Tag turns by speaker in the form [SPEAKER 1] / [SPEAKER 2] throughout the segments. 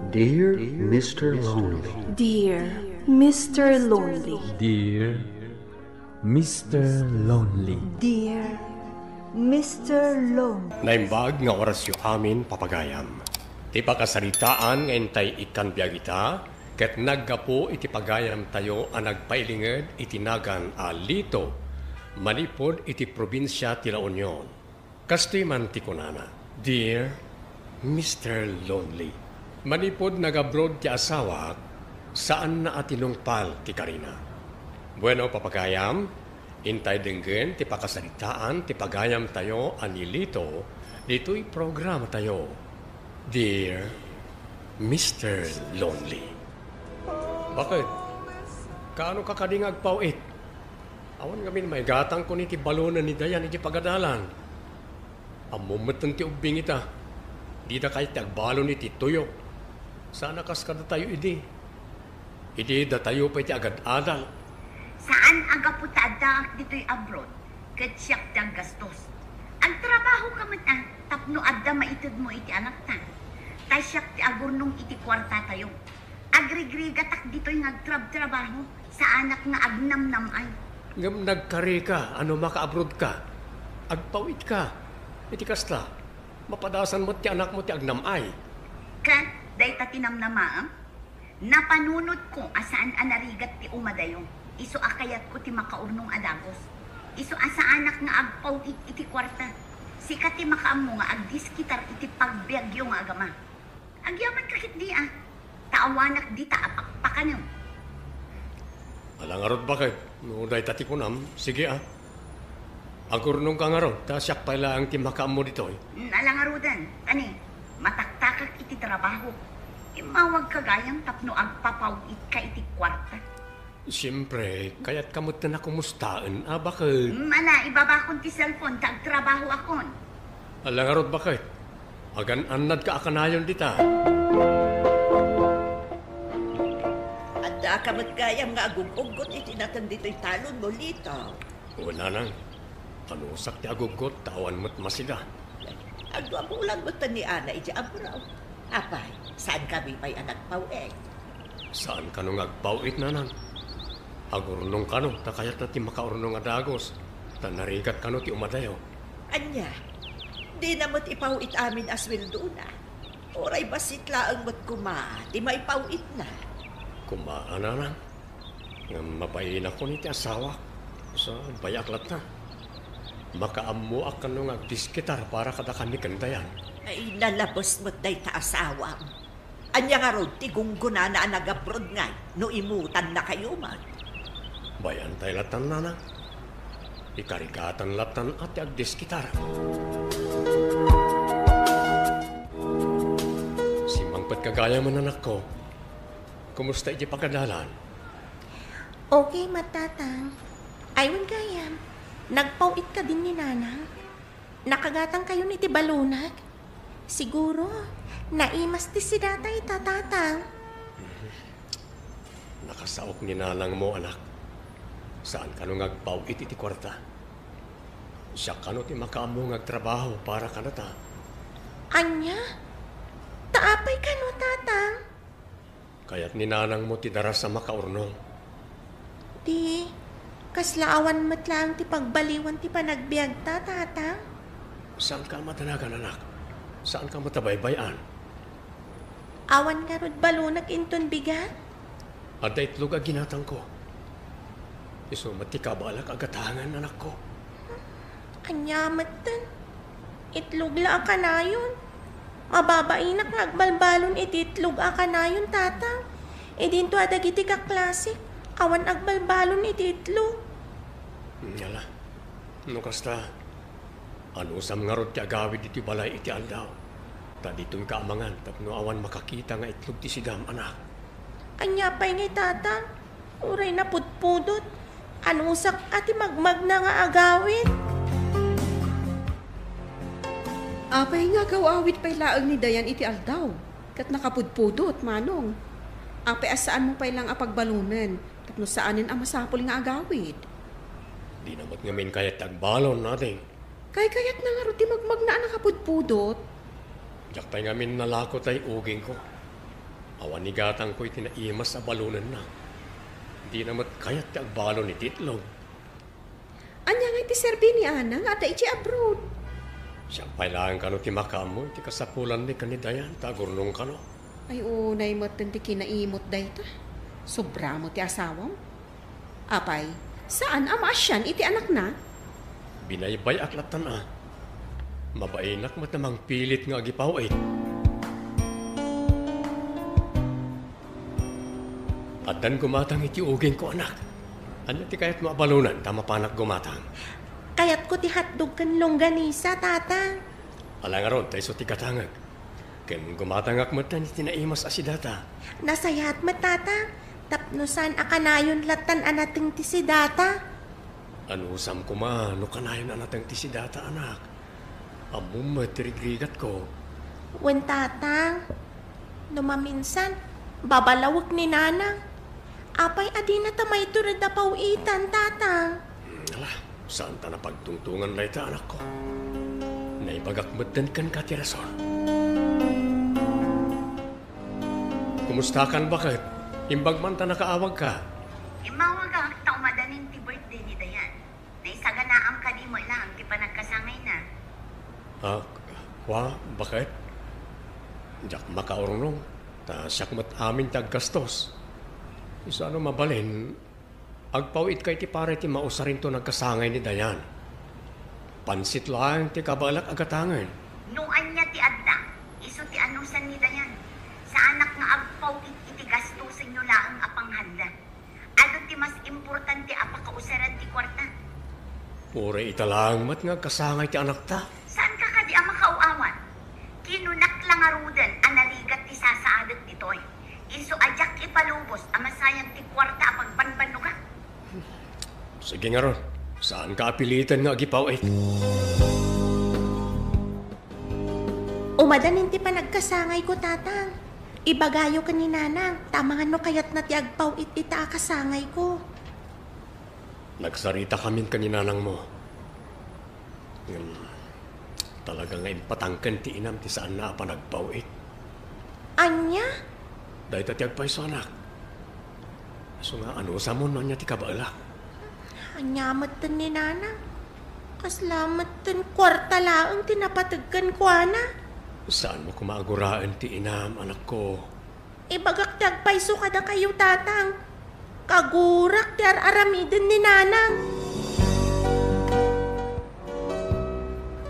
[SPEAKER 1] Dear Mr. Lonely.
[SPEAKER 2] Dear Mr. Lonely.
[SPEAKER 3] Dear Mr. Lonely.
[SPEAKER 2] Dear Mr. Lonely.
[SPEAKER 4] Naimbag nga orasyo amin papagayam. Ti pakasaritaan nga intay ikan biyagita, ket naggapo iti pagayam tayo ang nagpailinged itinagan alito, manipod iti probinsya ti La Union. Kastoy man ti kunana, Dear Mr. Lonely. Manipod nag-abroad ti asawa, saan na atinungpal ti Karina. Bueno papagayam, intay denggen ti pakasaritaan ti pagayam tayo anilito, dito'y programa tayo. Dear Mr. Lonely. Bakit? Kaano ka kadingag pawit? Awan kami may gatang ko ni ti balunan ni Dayan iti pagadalan. Amumatan ti ubing ita. Di na kahit agbalon ni ti tuyo. Sana kas kada tayo idi. Idi da tayo pa iti agad-adal.
[SPEAKER 5] Saan aga putada dito'y abroad? Kat siyak dang gastos. Ang trabaho ka man tapno adda maitid mo iti anak ta. Tay siyak ti agurnong iti kwarta tayo. Agrigrigatak dito'y nagtrab-trabaho sa anak nga agnam-nam ay.
[SPEAKER 4] Ngam nagkari ka, ano maka-abroad ka. Agpawit ka. Iti kasta, mapadasan mo ti anak mo ti agnamay.
[SPEAKER 5] Kan, day ta tinamnamaam? Napanunod ko asaan anarigat ti umadayo. Iso akayat ko ti makaurnong adagos. Iso asa anak nga agpawit iti kwarta. Sikat ti makaam mo nga agdiskitar iti pagbiagyo nga agama. Agyaman kakit di Taawanak di taapakpakan yun.
[SPEAKER 4] Alangarod bakit? No, day tati kunam. Sige Agurnong ka nga ron, tasyak pala ang timakaam mo dito.
[SPEAKER 5] Nalangarudan, tani, mataktakak iti trabaho. Imawag kagayang tapno agpapawit ka iti kwarta.
[SPEAKER 4] Siyempre, kaya't kamot na kumustaan, bakit?
[SPEAKER 5] Mala, ibabakon ti cellphone, tagtrabaho akon.
[SPEAKER 4] Alangarod bakit? Agan-anad ka akanayon dita.
[SPEAKER 6] Adda ka matgayam nga agugugot iti natan dito'y talon mo lito.
[SPEAKER 4] Wala nang. Panusak ti agugot, tawan mo't masila.
[SPEAKER 6] Agwamulan mo ni Ana iti abraw. Apay, saan kami may anak pawek?
[SPEAKER 4] Saan ka nung agpawit na nang? Agurnong ka no, takayat na ti makaurnong adagos. Tanarigat ka no ti umadayo.
[SPEAKER 6] Anya, di na mo't ipawit amin aswil doon Oray basit laang mo't ti may pawit na.
[SPEAKER 4] Kumaan na nang. Nga mabayin ako ni ti asawa. Sa bayaklat na. Makaamuak ka nung agdiskitar para kada kami kandayan.
[SPEAKER 6] Ay, nalabos mo't day ta-asawam. Anya nga rod, tigungguna na nag-abroad nga, no imutan na kayo man.
[SPEAKER 4] Bayan tayo latan na. Ikarigatan latan at agdiskitar. Simangpat kagaya man anak ko. Kumusta iti pagkadalan?
[SPEAKER 7] Okay, matatang. Aywan gayam. Nagpawit ka din ni Nanang. Nakagatang kayo ni ti balunag. Siguro, naimas ti si datay tatatang.
[SPEAKER 4] Nakasaok ni Nanang mo, anak. Saan ka nung agpawit iti kwarta? Siya ka no ti makaamong agtrabaho para ka na ta.
[SPEAKER 7] Anya? Taapay ka no, tatang?
[SPEAKER 4] Kaya't ni Nanang mo ti daras sa makaurnong.
[SPEAKER 7] Di, kaslaawan mo't lang ti pagbaliwan ti panagbiag ta, tatang.
[SPEAKER 4] Saan ka matanagan, anak? Saan ka matabaybayan?
[SPEAKER 7] Awan ka rod balunag inton bigat?
[SPEAKER 4] Adda itlog ang ginatang ko. Iso matikabalak agatangan, anak ko.
[SPEAKER 7] Anyamat tan. Itlog la ka na yun. Mababainak nagbalbalon ititlog ka na yun, tatang. Dinto adagiti ka klasik. Awan agbalbalon ititlog.
[SPEAKER 4] Yala. No kasta. Ano sam nga rod ti agawid iti balay iti aldaw. Ta dito'y kaamangan tapno awan makakita nga itlog ti sigam, anak.
[SPEAKER 7] Anya pa'y ngay, tatang. Uray na putpudot. Anusak ati magmag na nga agawid.
[SPEAKER 8] Apay nga gawawit pa'y laang ni Dayan iti aldaw. Kat nakapudpudot, manong. Apay asaan mo pa'y lang apagbalunan. Tapno saanin ang masapol nga agawid.
[SPEAKER 4] Di namat ngamin kayat agbalon natin.
[SPEAKER 8] Kayat na nga ruti magmag na nakapudpudot.
[SPEAKER 4] Jak pa'y ngamin nalako tay uging ko. Awan ni gatang ko'y tinaimas sa balunan na. Di namat kayat ti agbalo ni Titlog.
[SPEAKER 8] Anya nga iti serbi ni Ana nga iti abroad.
[SPEAKER 4] Siyang pailangan ka no ti makamo, ti kasapulan ni kanidayan, tagurnong ka no.
[SPEAKER 8] Ay unay mo ti kinaimot dayta. Sobra mo ti asawam. Apay, saan amasyan iti anak na?
[SPEAKER 4] Binaybay aklatan Mabainak mat namang pilit nga agipawit. At dan gumatang iti uging ko anak. Anya ti kayat maabalunan, tama panak gumatang.
[SPEAKER 7] Kayat ko ti hotdog kan longganisa, tata.
[SPEAKER 4] Alang aron, tayo so ti katangag. Ken gumatangak mat na tinaimas asidata.
[SPEAKER 7] Nasayat mo, tata. Tapnusan akanayon latan anating ti si data.
[SPEAKER 4] Anusam ko ma, no kanayon anatang ti sidata anak. Amum matirigrigat ko.
[SPEAKER 7] Wen tatang, numaminsan, babalawag ni nanang. Apay adi na tamay turad na pauitan, tatang.
[SPEAKER 4] Ala, saan ta na pagtungtungan na ita anak ko? Naibagakmatan kan ka ti rason. Kumusta kan bakit? Imbag man ta nakaawag ka.
[SPEAKER 5] Imawag ang taumadanin ti birthday ni Dayan. Naisaganaam ka di mo lang, di pa nagkasangay na.
[SPEAKER 4] Bakit? Diyak makaurunong. Ta siyak mat amin taggastos. Isa ano mabalin, agpawit kay ti pare ti mausarin to nagkasangay ni Dayan. Pansit lang ti kabalak agatangan.
[SPEAKER 5] Nuan niya ti adda, iso ti anusan ni Dayan. Sa anak nga agpawit iti gastusin nyo laang apanghanda. Ano ti mas importante apakausaran ti kwarta?
[SPEAKER 4] Pure italang mat nga kasangay ti anak ta.
[SPEAKER 5] Saan ka kadi ang makauawan? Kinunak lang arudan ang narigat ti sasaadat nitoy. Iso ajak ipalubos ang masayang ti kwarta apang panbano ka.
[SPEAKER 4] Sige nga ron, saan ka apilitan nga agipawit?
[SPEAKER 7] Umadanin ti panagkasangay ko, tatang. Ibagayo ka ni nanang, tamangan no kayat na ti agpaw ita kasangay ko.
[SPEAKER 4] Nagsarita kami kaninanang mo. Talaga nga impatangkan ti inam ti saan na pa nagpawit.
[SPEAKER 7] Anya?
[SPEAKER 4] Dahil tati agpay sa anak. So nga ano sa mo niya ti kabalak.
[SPEAKER 7] Anyamat tan ni nanang. Kaslamat tan kwarta laang tinapatagkan ko, ana.
[SPEAKER 4] Saan mo kumaguraan ti inam, anak ko?
[SPEAKER 7] Ibagak ti agpayso kada kayo, tatang. Kagurak ti aramiden ni nanang.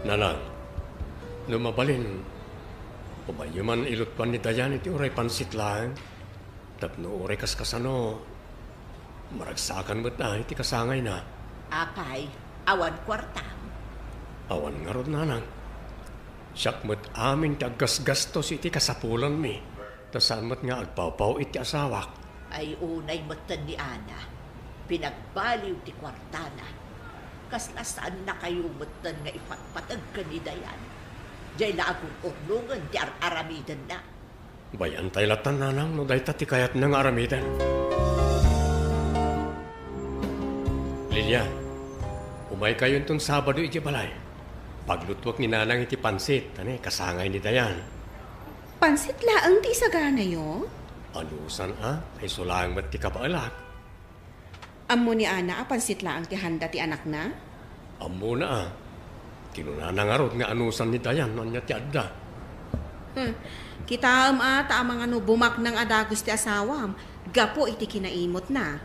[SPEAKER 4] Nanang, lumabalin. Umayo man ilutpan ni Dayan iti uray pansit lang. Tapno uray kaskasano. Maragsakan mo't na iti kasangay na.
[SPEAKER 6] Apay, awan kwarta.
[SPEAKER 4] Awan nga rod nanang. Siyak mo't amin ti aggasgastos iti kasapulan mi. Tasaan mo't nga agpawpaw iti asawak.
[SPEAKER 6] Ay unay matan ni Ana. Pinagbaliw ti kwartana. Kasla saan na kayo matan nga ipagpatag ka ni Dayan. Diyay na akong uklungan ti aramidan na.
[SPEAKER 4] Bayan tayo latan nanang no dahi ti kayat ng aramidan. Lilian, umay kayo itong Sabado iti balay. Paglutwak ni nanang iti pansit, kasangay ni Dayan.
[SPEAKER 8] Pansit laang ti sagana yo?
[SPEAKER 4] Anusan ay sulang mat ti kabaalak.
[SPEAKER 8] Ammo ni Ana pansit laang ti handa ti anak na?
[SPEAKER 4] Ammo na kinunanangarot nga anusan ni Dayan niya ti adda.
[SPEAKER 8] Kita ta amang bumak ng adagos ti asawam. Gapo iti kinaimot na.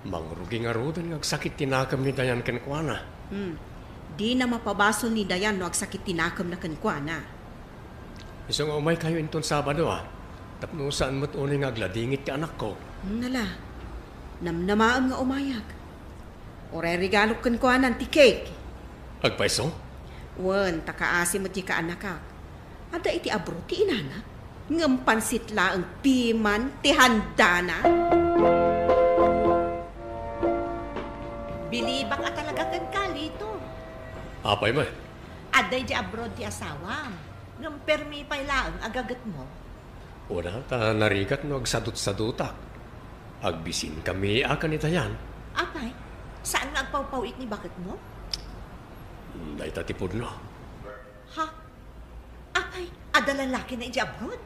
[SPEAKER 4] Mangrugi nga rodan nga agsakit tinakam ni Dayan kenkwana.
[SPEAKER 8] Di na mapabasol ni Dayan no agsakit tinakam na kenkwana.
[SPEAKER 4] Iso nga umay kayo inton Sabado Tapno saan mo't unay nga agladingit ti anak ko.
[SPEAKER 8] Nala, namnamaam nga umayag. Oray regalo kenkwana ti cake.
[SPEAKER 4] Agpaiso?
[SPEAKER 8] Wen, takaasi mo ti kaanakak. Ada iti abro ti inana. Ngampansit laang piman ti handana.
[SPEAKER 6] Bilibak at talaga kan kalito.
[SPEAKER 4] Apay mo.
[SPEAKER 6] Aday di abroad ti asawam. Ngam permi pa'y laang agagat mo.
[SPEAKER 4] Una, ta narigat no agsadot-sadutak. Agbisin kami akan ni Dayan.
[SPEAKER 6] Apay, saan nga agpawpawit ni bakit mo?
[SPEAKER 4] Dahil tatipod no.
[SPEAKER 6] Ha? Apay, ada lalaki na iti abroad?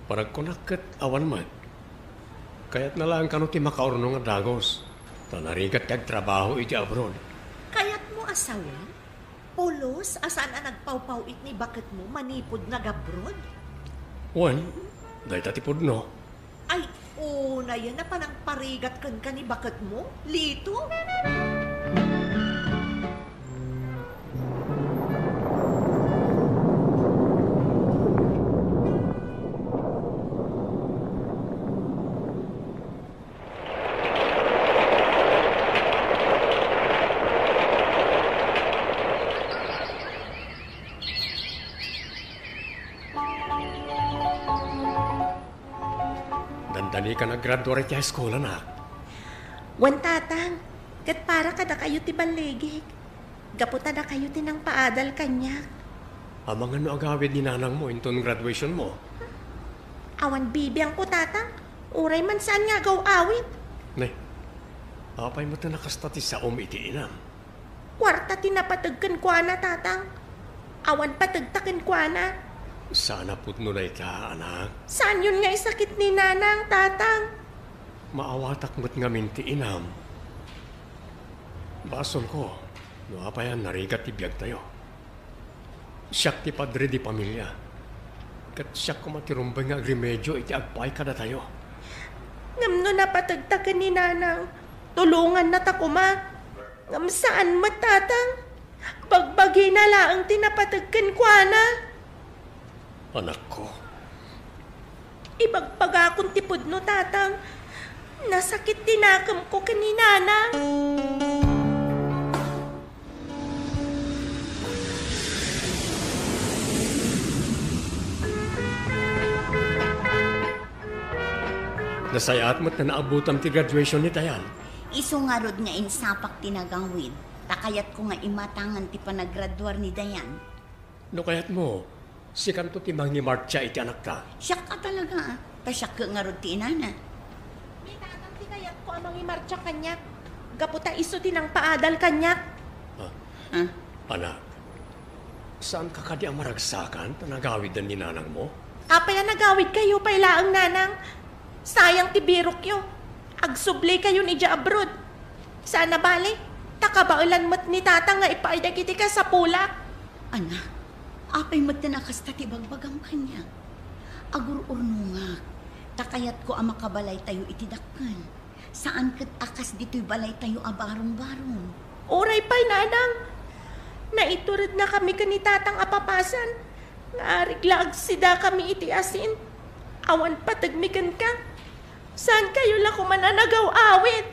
[SPEAKER 4] Panagkunakat awan man. Kaya't na lang kano ti makaurno nga dagos. Tanarigat kag trabaho iti abroad.
[SPEAKER 6] Kaya't mo asawa? Pulos, asan ang nagpawpaw ni bakit mo manipod nag-abroad?
[SPEAKER 4] Wan, dahil tatipod no.
[SPEAKER 6] Ay, una yan na panang parigat kan ni bakit mo? Lito?
[SPEAKER 4] Dandali ka nag-graduate high school, anak.
[SPEAKER 7] Wan tatang, kat para kada kayo ti baligig. Gaputa na kayo ti nang paadal kanyak.
[SPEAKER 4] Amang ano agawid ni nanang mo inton graduation mo?
[SPEAKER 7] Awan bibiyang ko tatang, uray man saan nga gaw awit.
[SPEAKER 4] Ne, apay mo ta nakastati sa iti inam.
[SPEAKER 7] Kwarta tinapatagkan kwa na tatang. Awan patagtakin kwa na.
[SPEAKER 4] Sana putno na ka, anak.
[SPEAKER 7] Saan yun nga isakit ni nanang tatang?
[SPEAKER 4] Maawatak mo't nga minti inam. Bason ko, no apayan narigat ibiyag tayo. Siyak ti padre di pamilya. Kat siyak ko matirumbay nga agrimedyo iti agpay kada tayo.
[SPEAKER 7] Ngam no napatagtakan ni nanang. Tulungan na takuma. Ngam saan matatang? Bagbagi na laang tinapatagkan kwa na.
[SPEAKER 4] Anak ko.
[SPEAKER 7] Ibagpaga akong tipod no tatang. Nasakit tinakam ko kanina na.
[SPEAKER 4] Nasayaat mo't na naabutam ti graduation ni Tayan.
[SPEAKER 5] Iso nga rod nga insapak tinagangwid. Takayat ko nga imatangan ti panagraduar ni Dayan.
[SPEAKER 4] No kayat mo, si kanto ti mangi marcha iti anak ta.
[SPEAKER 5] Siya ka talaga. Kasyak ka nga rod ti inana.
[SPEAKER 7] May tatang tinayat ko amang imarcha kanyak. Gaputa iso tinang paadal kanyak.
[SPEAKER 4] Anak, saan ka kadi ang maragsakan tanagawid ni nanang mo?
[SPEAKER 7] Apay na nagawid kayo pailaang nanang. Sayang ti birok yo. Agsubli kayo ni Dya abroad. Sana bali, takabaulan mo't ni tatang nga ipaidagiti ka sa pulak.
[SPEAKER 5] Anak, apay magtanakas ta ti bagbagang kanya. Agur-urno nga. Takayat ko ang makabalay tayo itidakkan. Saan kat akas dito'y balay tayo abarong-barong.
[SPEAKER 7] Oray pa'y nanang. Naiturad na kami ka ni tatang apapasan. Nga sida kami iti asin. Awan patagmikan ka. Saan kayo la kumananagaw awit?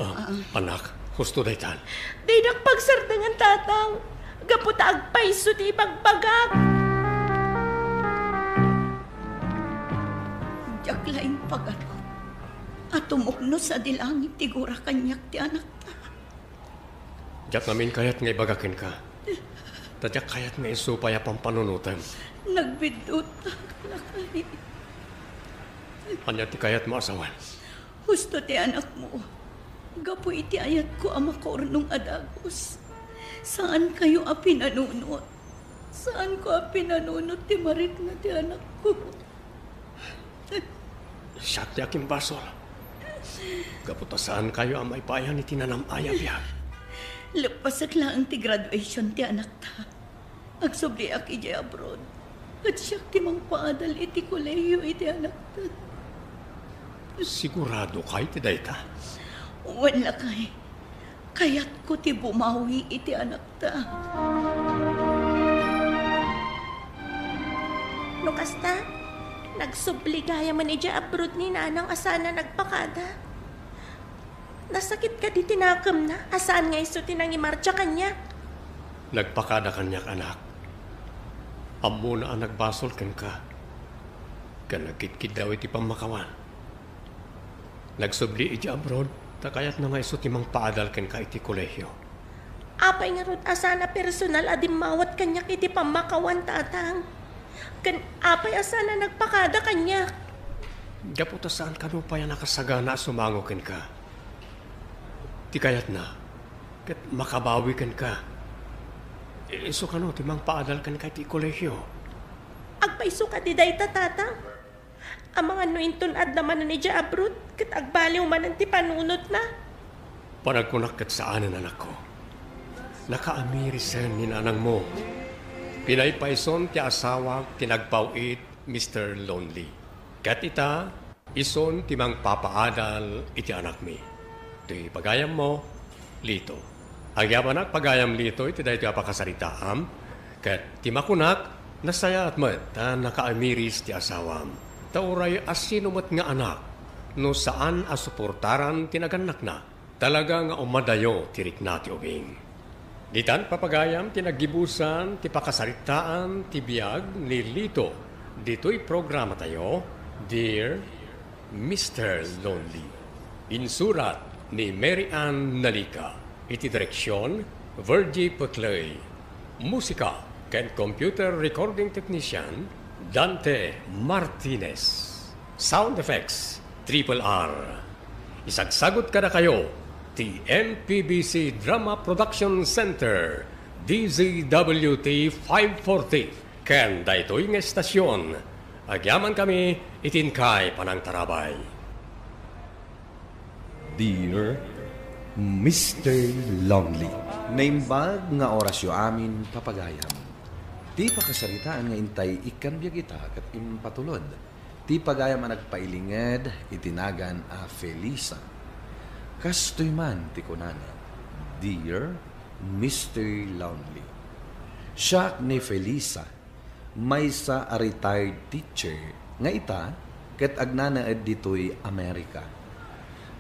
[SPEAKER 4] Anak, husto daytan.
[SPEAKER 7] Di nagpagsardangan tatang. Gaputa agpaiso ti bagbagag.
[SPEAKER 5] Diaglaing pagano. At tumukno sa dilangit tigura kanyak ti anak ta.
[SPEAKER 4] Diyak namin kayat nga ibagakin ka. Tadyak kayat nga isupaya pampanunutan.
[SPEAKER 5] Nagbidot ta. Lakay.
[SPEAKER 4] Anya ti kayat mo asawan.
[SPEAKER 5] Husto ti anak mo. Gapo iti ayat ko ang makaurnong adagos. Saan kayo a pinanunot? Saan ko a pinanunot ti marit na ti anak ko?
[SPEAKER 4] Siya ti aking basol. Gaputa saan kayo ang maipayan ni tinanam ayab-yab.
[SPEAKER 5] Lapasak lang ti graduation ti anak ta. Agsubli ak iti abroad. At siya ti mangpaadal iti kolehiyo iti anak ta.
[SPEAKER 4] Sigurado kay ti dayta.
[SPEAKER 5] Wala kay. Kaya't ko ti bumawi iti anak ta.
[SPEAKER 7] Nukasta, nagsubligaya man ija abroad ni nanang asana nagpakada. Nasakit ka di tinakam na, asaan nga iso tinangimarcha kanya.
[SPEAKER 4] Nagpakada kanyak anak. Amo na ang nagbasol kan ka. Kanagkit-kit daw iti pamakawan. Nagsubli iti abroad, takayat na nga iso timang paadal kan ka iti kolehyo.
[SPEAKER 7] Apay nga rod asana personal adim mawat kanyak iti pamakawan tatang. Kan apay asana nagpakada kanyak.
[SPEAKER 4] Gaputa saan ka no pa yan nakasagana sumango kan ka. Ti kayat na, kat makabawi kan ka. Iso ka no, timang paadal kan ka iti kolehyo.
[SPEAKER 7] Agpaiso ka di dayta tatang. Ang mga nuinton at naman na ni Jabrut, kat agbaliw man ang ti panunot na.
[SPEAKER 4] Panagkunak kat saan ang anak ko. Nakaamirisan ni nanang mo. Pinaypayson ti asawa tinagpawit Mr. Lonely. Kat ita, ison ti mang papaadal iti anak mi. Ti pagayam mo, Lito. Agyabanak pagayam Lito iti dahi ti apakasaritaam. Kat ti makunak, nasaya at mat nakaamiris ti asawam. Tauray asino mat nga anak, no saan asuportaran tinaganak na. Talaga nga umadayo tirik na ti ubing. Ditan papagayam tinagibusan ti pakasaritaan ti biyag ni Lito. Dito'y programa tayo, Dear Mr. Lonely. Insurat ni Mary Ann Nalica. Iti direksyon, Virgie Paclay. Musika ken computer recording technician, Dante Martinez. Sound effects, Triple R. Isagsagot kada kayo, ti MPBC Drama Production Center, DZWT 540. Ken daytoy nga estasyon, agyaman kami itinkay panang tarabay.
[SPEAKER 9] Dear Mr. Lonely, naimbag nga orasyo amin papagayam. Ti pakasaritaan nga intay ikanbiyag ita kat impatulod. Ti pagayam ang nagpailinged itinagan a Felisa. Kastoy man ti kunana, Dear Mr. Lonely. Siya ni Felisa, may sa a retired teacher nga ita ket agnanaed ditoy Amerika.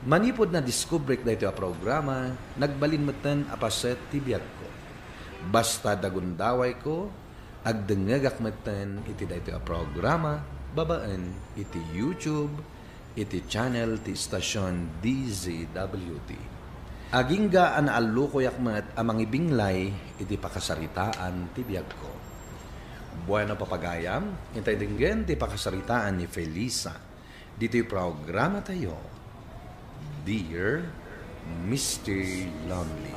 [SPEAKER 9] Manipod na discovery dito a programa, nagbalin meten apaset ti biag ko. Basta dagundaway ko, agdengagak meten iti dito a programa, babaan iti YouTube, iti channel ti stasyon DZWT. Agingga an alukoyak met amang ibinglay iti pakasaritaan ti biag ko. Bueno papagayam, intay dinggen ti pakasaritaan ni Felisa. Dito'y programa tayo, Dear Mr. Lonely.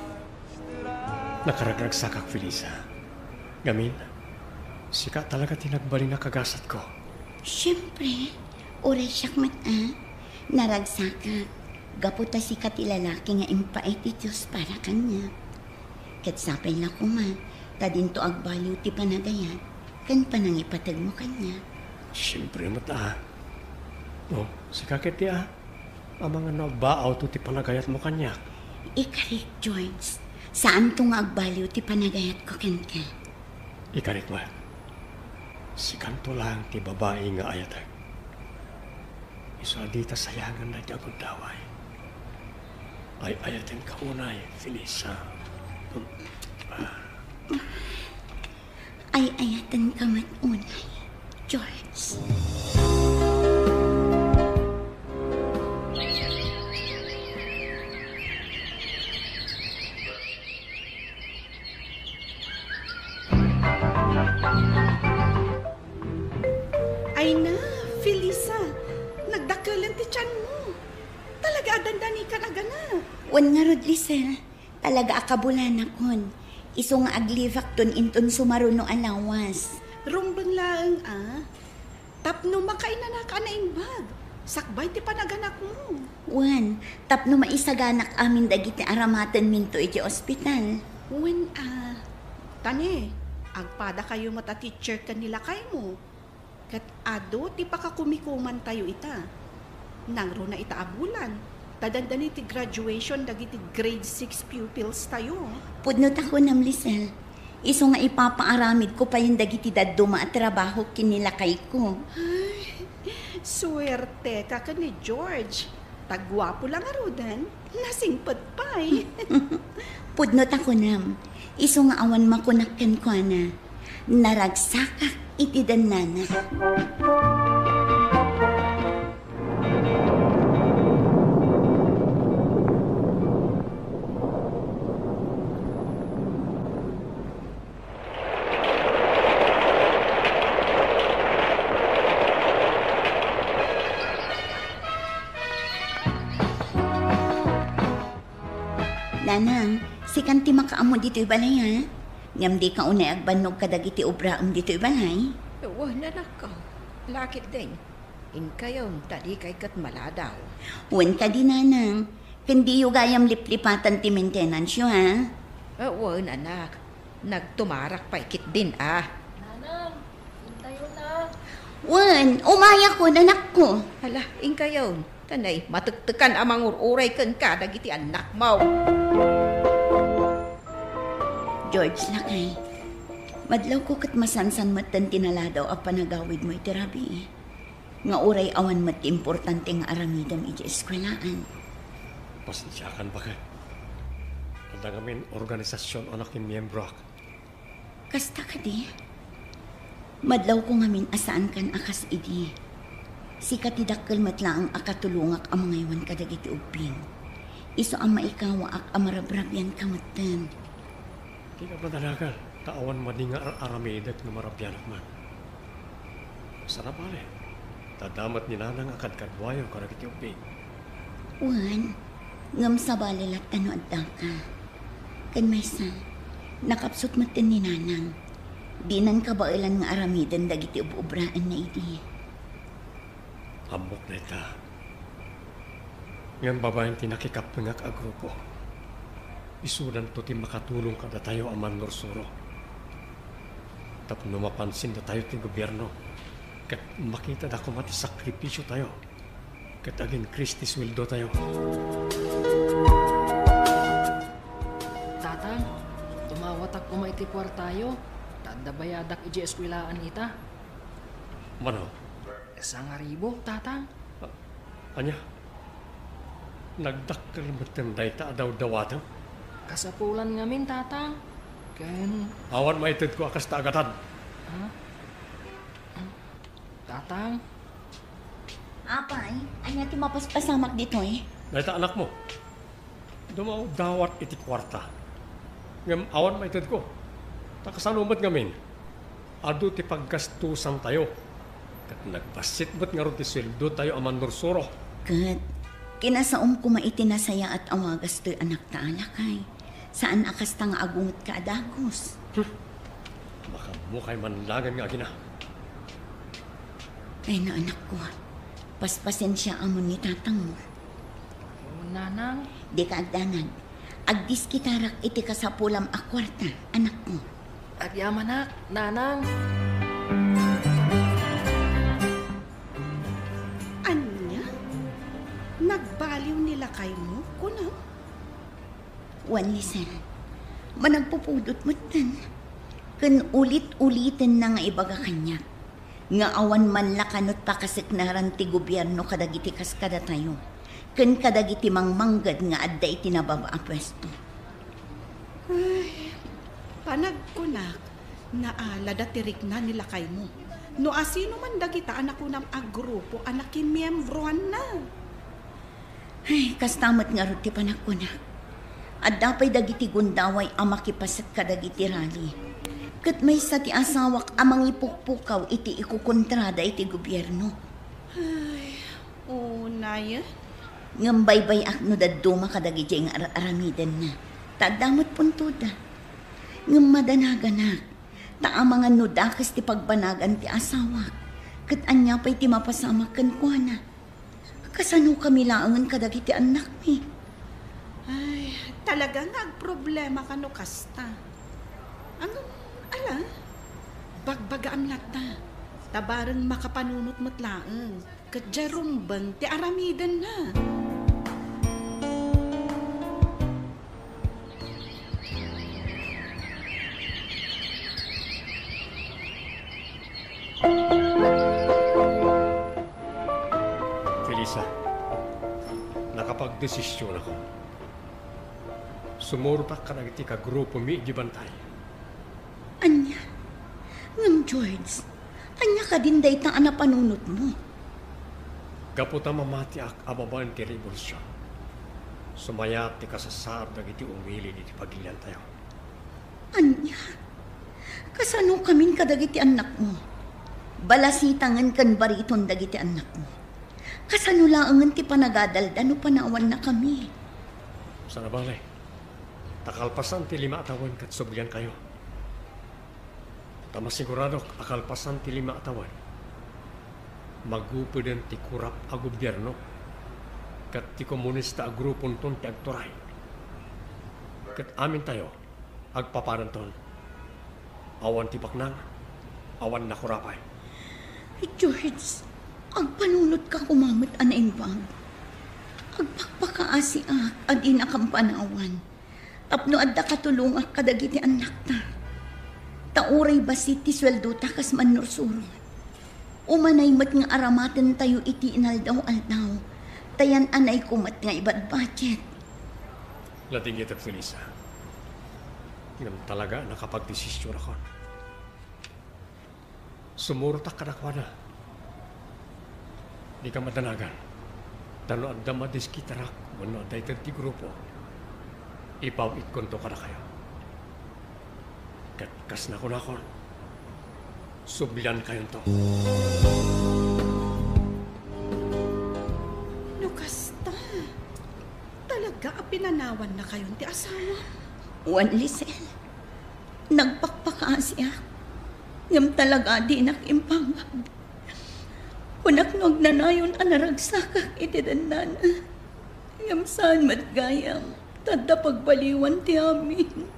[SPEAKER 4] Nakaraglag sakak, Felisa. Gamin, sika talaga tinagbali na kagasat ko.
[SPEAKER 5] Siyempre, oray siyak naragsakak. Gaputa sikat ilalaki nga impait ti Diyos para kanya. Katsapay na kuman, tadinto agbaliw ti panagayat, kan panangipatag mo kanya.
[SPEAKER 4] Siyempre mata. No, sikakit ti ang mga nagbaaw to ti panagayat mo kanya.
[SPEAKER 5] Ikarit, George. Saan to nga agbaliw ti panagayat ko kanka?
[SPEAKER 4] Ikarit mo. Si kanto lang ti babae nga ayatag. Iso adita sayangan na di agundaway. Ay ayatin ka unay, Felisa.
[SPEAKER 5] Ay ayatan ka unay, George.
[SPEAKER 8] Ay na, Felisa, nagdakalan ti tiyan mo. Talaga adandani ka na gana.
[SPEAKER 5] Wan nga rod, Lisel. Talaga akabulan akon. Iso nga aglivak ton inton sumaruno alawas.
[SPEAKER 8] Rumbang laang tapno makain na na imbag. Sakbay ti panaganak mo.
[SPEAKER 5] Wan, tapno maisaganak amin dagiti aramatan minto iti ospital.
[SPEAKER 8] Wan tane, agpada kayo mata teacher kanila kay mo. Kat ado ti pakakumikuman tayo ita. Nangro na ita abulan. Tadandani ti graduation dagiti grade 6 pupils tayo.
[SPEAKER 5] Pudnot ako nam, Lisel. Iso nga ipapaaramid ko pa yung dagiti daduma at trabaho kinilakay ko.
[SPEAKER 8] Ay, swerte ka ni George. Tagwapo lang arudan. Nasingpad pa'y.
[SPEAKER 5] Pudnot ako nam. Iso nga awan makunakkan ko na. Naragsakak iti danana. Nanang, si kanti makaamo dito'y balay ha? Ngam di ka unay agbanog kadagiti obraam dito'y balay?
[SPEAKER 10] Wah, nanakaw. Lakit din.
[SPEAKER 6] In kayong tadi kay kat maladaw.
[SPEAKER 5] Wan ka di nanang. Kundi yung gayam liplipatan ti maintenance yun, ha?
[SPEAKER 6] Wan anak, nagtumarak pa ikit din
[SPEAKER 7] Nanang, hintayo na.
[SPEAKER 5] Wan, umaya ko, nanak ko.
[SPEAKER 6] Hala, in kayon. Tanay, matagtakan amang ururay kan ka, dagiti anak mo.
[SPEAKER 5] George lakay. Madlaw ko kat masansan matan tinaladaw a panagawid mo iti rabi. Nga uray awan mat importante nga aramidam iti eskwelaan.
[SPEAKER 4] Pasensyakan ba ka? Tanda ngamin organisasyon anak yung miyembro ak.
[SPEAKER 5] Kasta ka di? Madlaw ko ngamin asaan kan akas idi. Si katidakkel matlaang akatulungak ang mga iwan kadagiti ugping. Iso ang maikawa ak amarabrabyan kamatan.
[SPEAKER 4] Di ka ba dalagal? Taawan man nga aramidat nga marabyanak man. Sarap pala. Tadamat ni nanang akad kadwayo kadagiti ugping.
[SPEAKER 5] Wan, ngam sa balilat ano adda ka. Kan maysa, nakapsot matin ni nanang. Dinan kabailan nga aramidan dagiti ububraan na idi.
[SPEAKER 4] Hambok na ita. Ngayon babaeng tinakikapangak a grupo. Isudan to ti makatulong kada tayo aman norsuro. Tapos mapansin na tayo ti gobyerno. Kat makita na ko mati sakripisyo tayo. Kat agin Kristi sweldo tayo.
[SPEAKER 10] Tatang, tumawatak ko maiti kwartayo. Tanda bayadak iji eskwilaan ita.
[SPEAKER 4] Mano?
[SPEAKER 10] 1,000, tatang.
[SPEAKER 4] Anya? Nagdakkel matanda ita daw dawatan?
[SPEAKER 10] Kasapulan ngamin, tatang. Ken...
[SPEAKER 4] Awan maitid ko akas taagatan.
[SPEAKER 10] Ha? Tatang?
[SPEAKER 5] Apay, anya ti mapaspasamak dito eh.
[SPEAKER 4] Naita anak mo. Dumaw dawat iti kwarta. Ngam awan maitid ko. Takasanumat ngamin. Adu ti paggastusan tayo. Kat nagpasit ba't nga ron ti sweldo tayo aman norsuro.
[SPEAKER 5] Kat, kinasaom ko maitinasaya at awagas to'y anak ta alakay. Saan akas ta nga agungot ka adagos?
[SPEAKER 4] Baka mo kay manlagan nga agina.
[SPEAKER 5] Ay na anak ko, paspasen siya amon ni tatang mo.
[SPEAKER 10] Nanang?
[SPEAKER 5] Di ka agdangan. Agdis kitarak iti kasapulam akwarta, anak mo.
[SPEAKER 10] Agyamanak, nanang.
[SPEAKER 8] Anya? Nagbaliw nila kay mo, kuno?
[SPEAKER 5] Wan listen, managpupudot mo tan. Kan ulit-ulitin na nga ibaga kanya. Nga awan man lakanot pa kasiknaran ti gobyerno kadagiti kas kada tayo. Kan kadagiti mangmanggad nga adda iti nababa a pwesto.
[SPEAKER 8] Ay, panagkunak, naala datirik na nila kay mo. No asino man dagita anak ko ng agrupo, anak miyembroan na.
[SPEAKER 5] Ay, kastamat nga rin ti panagkunak. At dapay dagiti gundaway ang makipasat kadagiti rali. Kat may sa ti asawak amang ipukpukaw iti ikukontrada iti gobyerno.
[SPEAKER 8] Ay, unay.
[SPEAKER 5] Ngambay-bay ak no daduma kadagiti nga aramiden na. Tadamot puntuda. Ngam madanaganak. Ta ang mga nudakas ti pagbanagan ti asawak. Kat anya pa'y ti mapasamak kan kuana. Kasano kami laangan kadagiti anak mi.
[SPEAKER 8] Ay, talaga nagproblema ka no kasta. Ala, bagbagaan lata. Tabaran makapanunot mo't laang. Kat jarumbang ti aramiden na.
[SPEAKER 4] Felisa, nakapagdesisyon ako. Sumurtak ka na iti ka grupo mi di bantay.
[SPEAKER 5] Anya? Ngam George, anya ka din day ta anapanunot mo.
[SPEAKER 4] Kaputa mamati ak ababan ti revolusyon. Sumayat ti kasasar dagiti umili di pagilian tayo.
[SPEAKER 5] Anya? Kasano kamin kadagiti anak mo? Balasitangan kan bariton dagiti anak mo. Kasano laangan ti panagadaldan o panawan na kami.
[SPEAKER 4] Sana balay, takalpasan ti 5 atawan kat sublian kayo. Tama sigurado akalpasan ti 5 atawan. Magupod ti kurap a gobyerno kat ti komunista a grupon ton ti agturay. Kat amin tayo agpapanan ton. Awan ti baknang, awan na kurapay.
[SPEAKER 5] George, agpanunod ka kumamit anaimbang. Agpakpakaasi adin akang panawan. Tapno adda katulong kadagiti anak ta. Tauray basit ti sweldo ta kas manursuro. Umanay mat nga aramaten tayo iti inaldaw-aldaw. Tayan anay kumat nga ibad budget.
[SPEAKER 4] Lating ito, Felisa. Ngam talaga nakapagdesisyon ako. Sumurtak ka na kwa na. Di ka madanagan. Tano ang damadis kitarak, wano day ti grupo. Ipawit konto ka na kayo. Kas na ko na kon. Sublian kayo to.
[SPEAKER 8] Nukasta. Talaga pinanawan na kayo ti asawa.
[SPEAKER 5] Juan Lisel, nagpakpakaan siya. Ngam talaga di nakimpangag. Punaknog na na yun anaragsakak iti dandana. Ngam saan matgayam, tanda pagbaliwan ti amin.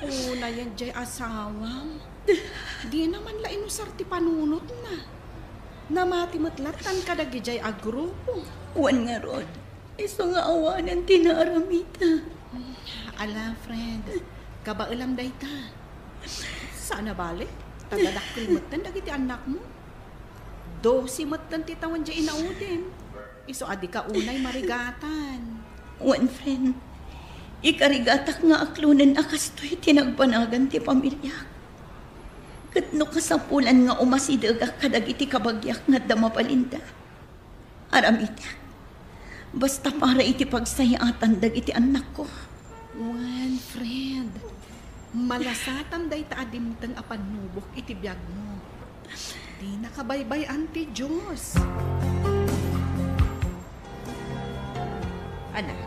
[SPEAKER 8] Una yan jay asawam. Di naman la inusar ti panunot na. Namatimatlatan kadagi jay agrupo.
[SPEAKER 5] Wan nga rod, iso nga awanan tinaramita.
[SPEAKER 8] Ala, friend, kabailam day ta. Sana balik? Tagadakil matan dagiti anak mo. 12 matan ti tawan jay inaudin. Iso adi ka unay marigatan.
[SPEAKER 5] Wan friend, ikarigatak nga aklunan akastoy tinagpanagan ti pamilya. Katno kasapulan nga umasidaga kadagiti kabagyak nga damapalinda. Aramita, basta para iti pagsayatan dagiti anak ko.
[SPEAKER 8] Wan, friend, malasatan day taadimtang apanubok iti biyag mo. Di nakabaybay anti Diyos.
[SPEAKER 7] Anak,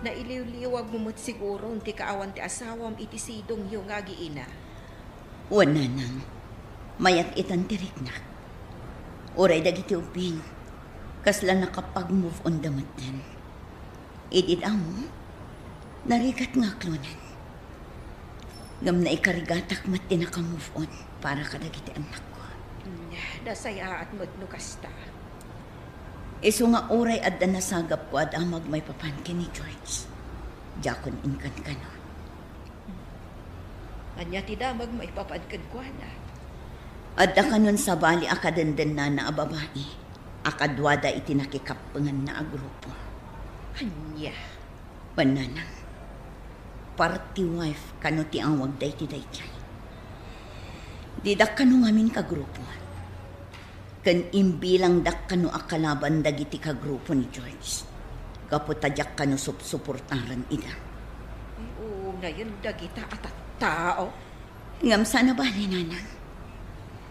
[SPEAKER 7] nailiw-liwag mo mo't siguro ti kaawan ti asawam iti sidong yung agiina.
[SPEAKER 5] Wana nang, mayat itan tiriknak. Uray dagiti uping, kasla nakapag-move on damatan. Idid amo, narigat nga klunan. Ngam na ikarigatak mat tinaka-move on para kadagiti anak ko.
[SPEAKER 7] Dasaya at madnukasta.
[SPEAKER 5] Iso nga uray adda nasagap ko at amag may papankin ni George. Jakon inkan kanon.
[SPEAKER 7] Anya ti damag may papadkad ko na.
[SPEAKER 5] Adda kanon sa bali akadenden na ababae. Akadwada iti nakikapangan na agrupo.
[SPEAKER 7] Anya.
[SPEAKER 5] Pananang. Party wife kano ti awag day ti day chay. Didak kano ngamin kagrupo. Kan imbilang dak kano akalaban dagiti kagrupo ni George. Kaputadyak kano suportaran ida.
[SPEAKER 7] Oo, ngayon dagita at tao.
[SPEAKER 5] Ngam sana ba ni nanang?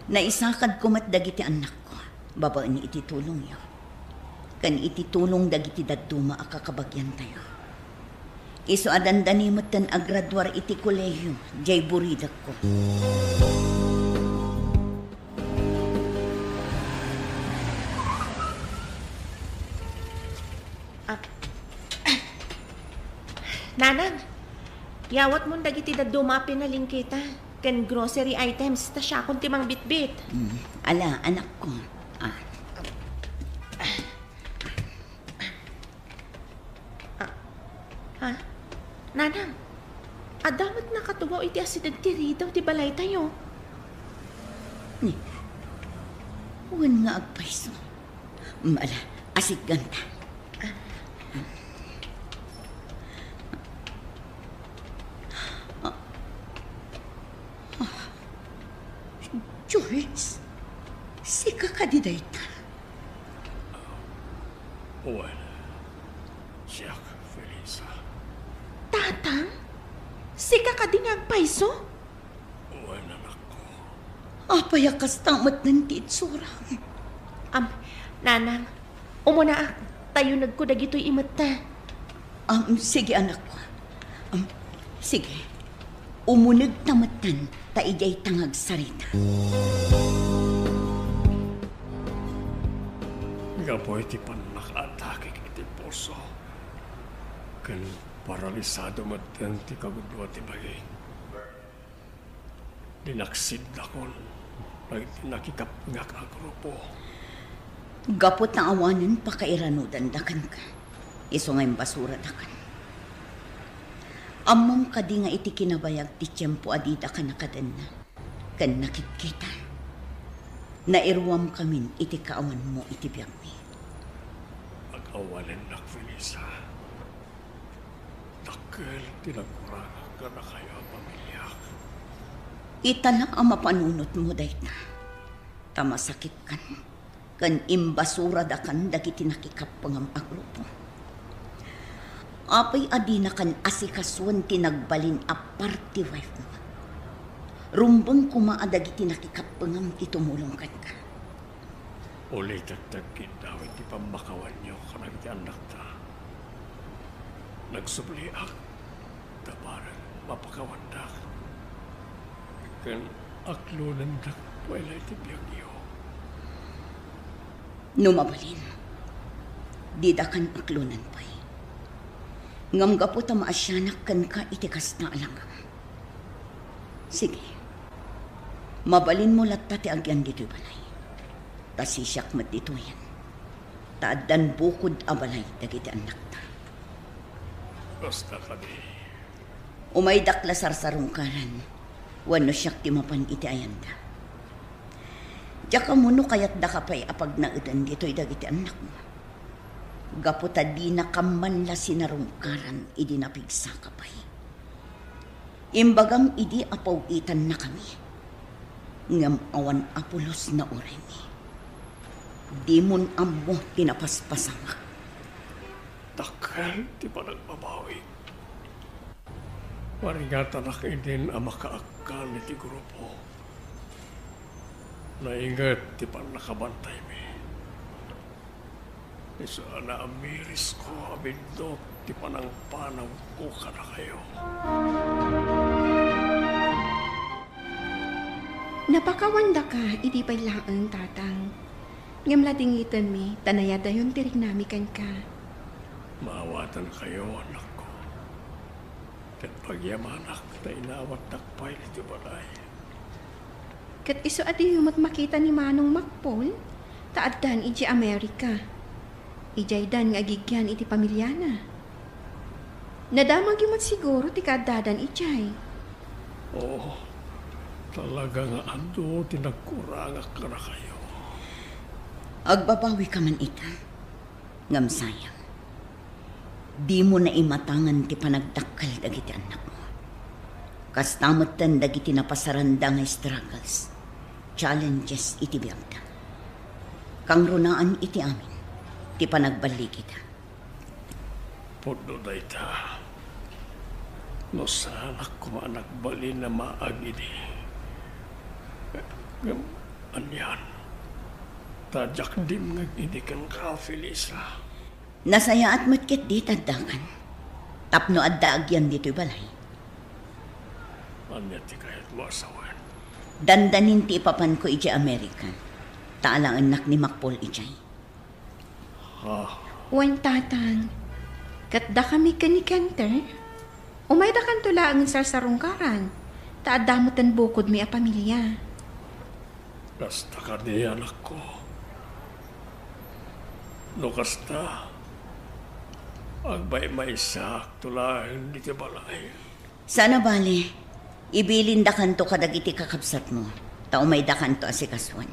[SPEAKER 5] Naisakad ko mat dagiti anak ko. Baba ni ititulong yo. Kan ititulong dagiti daduma akakabagyan tayo. Iso adandani matan agradwar iti kolehiyo. Jay buridak ko.
[SPEAKER 7] Nanang, yawat mo dagiti daduma pinaling kita. Ken grocery items, ta siya kung timang bitbit.
[SPEAKER 5] Ala, anak ko.
[SPEAKER 7] Nanang, adamat na katubaw iti asidag tiri daw ti balay tayo.
[SPEAKER 5] Huwag nga agpaiso. Ala, asik ganta. George, si kakadiday ta.
[SPEAKER 4] Well, siya, Felisa.
[SPEAKER 7] Tatang, si kakadingag paiso?
[SPEAKER 4] Well, anak ko.
[SPEAKER 5] Apayakas tamat ng titsura.
[SPEAKER 7] Nanang, umuna tayo nagkudag ito'y imata.
[SPEAKER 5] Sige anak ko. Sige. Umunag tamatan, taijay tangag sarita.
[SPEAKER 4] gapoy ti panakaatake iti puso. Kan paralisado maten ti kagudwa ti bagay. Dinaksid akon, nakikapngak ang grupo.
[SPEAKER 5] Gapot na awanan pakairanudan dakan ka. Iso ngayong basura dakan. Among kadi nga iti kinabayag ti tiyempo adida ka nakadan na. Kan nakikita. Nairwam kamin iti kaawan mo iti biyag mi.
[SPEAKER 4] Pag-awalan na, Felisa. Dakil tinagkuranga ka na kayo pamilya.
[SPEAKER 5] Itanak ang mapanunot mo dahil na. Tamasakit kan. Kan imbasura da kan dagiti nakikapangam agrupo. Apay adina kan asikaswan tinagbalin a party wife mo. Rumbang kumaadagiti nakikapangam itumulong kan ka.
[SPEAKER 4] Ulit at tagkindawin di pamakawan niyo kanang ti anak ta. Nagsubliak. Tabarang mapakawandak. Kan aklunan dak wala iti biyag iyo.
[SPEAKER 5] Numabalin. Dida kan aklunan pa'y. Ngam gapo ta maasyanak kan ka itikas na alangang. Sige. Mabalin mo latta ti agyan dito'y balay. Tasisyak mat dito yan. Taadan bukod abalay dagiti anak ta.
[SPEAKER 4] Basta kami.
[SPEAKER 5] Umay daklasar sarungkaran. Wano siyak timapan iti ayanda. Diyaka mo no kayat da kapay apag naudan dito'y dagiti anak mo. Gaputa di nakaman la sinarungkaran idi napigsa kapay. Imbagam idi apawitan na kami. Ngam awan apulos na oremi. Di mon amo tinapaspasama.
[SPEAKER 4] Takal di pa nagbabawi. Maringatan na kayo din ang makaakal ni ti grupo. Naingat di pa nakabantay mi. Isa na amiris ko abindot di pa nang panaw ko ka na kayo.
[SPEAKER 7] Napakawanda ka, idi pa'y laang tatang. Ngam ladingitan mi, tanayada yun tirik namikan ka.
[SPEAKER 4] Maawatan kayo, anak ko. Kat pagyamanak na inawat takpay nito balay.
[SPEAKER 7] Kat iso adi humot makita ni Manong Makpol, taaddan iji Amerika. Ijaydan nga gigyan iti pamilyana. Nadamag yumot siguro ti kadadan ijay.
[SPEAKER 4] Oo, talaga nga ando tinagkurangak ka na kayo.
[SPEAKER 5] Agbabawi ka man ita. Ngam sayang. Di mo na imatangan ti panagdakkal dagiti anak mo. Kastamatan dagiti napasaranda nga struggles, challenges iti biyagda. Kang runaan iti amin, ti panagbali kita.
[SPEAKER 4] Puno na ita. No sana kumanagbali na maagidi. Anyan. Tadyak dim ngaginikan ka, Felisa.
[SPEAKER 5] Nasaya at matkit di taddakan. Tapno adda agyan dito'y balay.
[SPEAKER 4] Anya ti kahit mo asawan.
[SPEAKER 5] Dandanin ti ipapan ko iti Amerika. Taalang anak ni Makpol ijay.
[SPEAKER 7] Wan tatang, katda kami kanikanter. Umay da kan tula ang sarsarungkaran. Taadamutan bukod mi a pamilya.
[SPEAKER 4] Basta ka di anak ko. No kasta. Agbay may sak tulahan di ti balay.
[SPEAKER 5] Sana bali, ibilin da kanto kadagiti kakabsat mo. Ta umay da kanto asikaswan.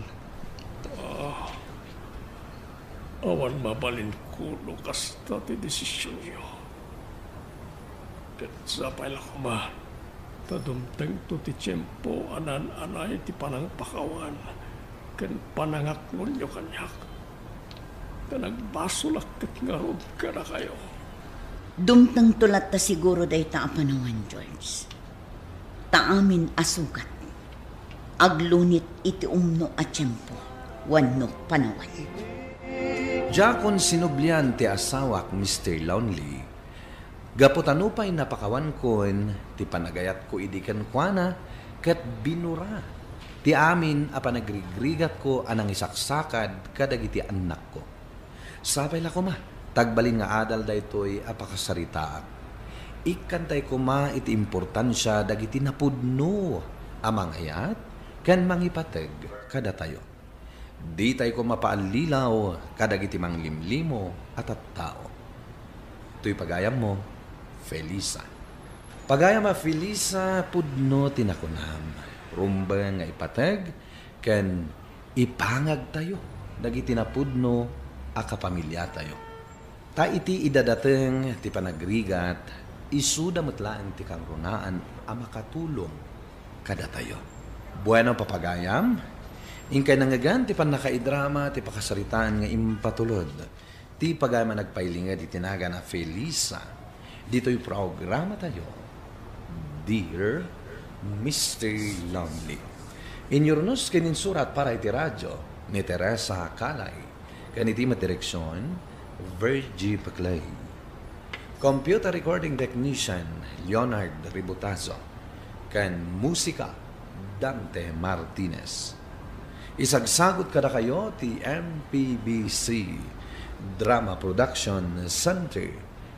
[SPEAKER 4] Awan mabalin ko no kasta ti desisyon niyo. Ket sapay lang kuma. Tadumteng to ti tiyempo anan-anay ti panangpakawan. Ken panangaklon niyo kanyak. Kanagbasulak ket ngarod ka na kayo.
[SPEAKER 5] Dumtang tulat ta siguro day ta apanawan, George. Taamin asukat. Aglunit iti umno at tiyempo. Wano panawan.
[SPEAKER 9] Jakon sinublian ti asawak Mr. Lonely. Gapotano pa'y napakawan kon ti panagayat ko idikan kuana ket binura. Ti amin a panagrigrigat ko anang isaksakad kadagiti anak ko. Sapay la kuma, tagbalin nga adal da ito'y apakasaritaan. Ikantay kuma iti importansya dagiti napudno amang ayat kan mangipateg kada tayo. Di tayo ko mapaalilaw kadagiti manglimlimo at tao. Ito'y pagayam mo, Felisa. Pagayam ma Felisa pudno tinakunam. Rumba nga ipateg kan ipangag tayo dagiti napudno a kapamilya tayo. Ta iti idadateng ti panagrigat isuda metlaan ti kang runaan a makatulong kada tayo. Bueno papagayam, ingkay nangagan ti panakaidrama ti pakasaritaan nga impatulod. Ti pagayam nagpailingad ti tinaga na Felisa. Dito'y programa tayo. Dear Mr. Lonely. Inyornos kininsurat para iti radyo ni Teresa Calay. Kaniti matireksyon, Virgie Paclay. Computer recording technician, Leonard Ributazo. Kan musika, Dante Martinez. Isagsagot kada kayo ti MPBC Drama Production Center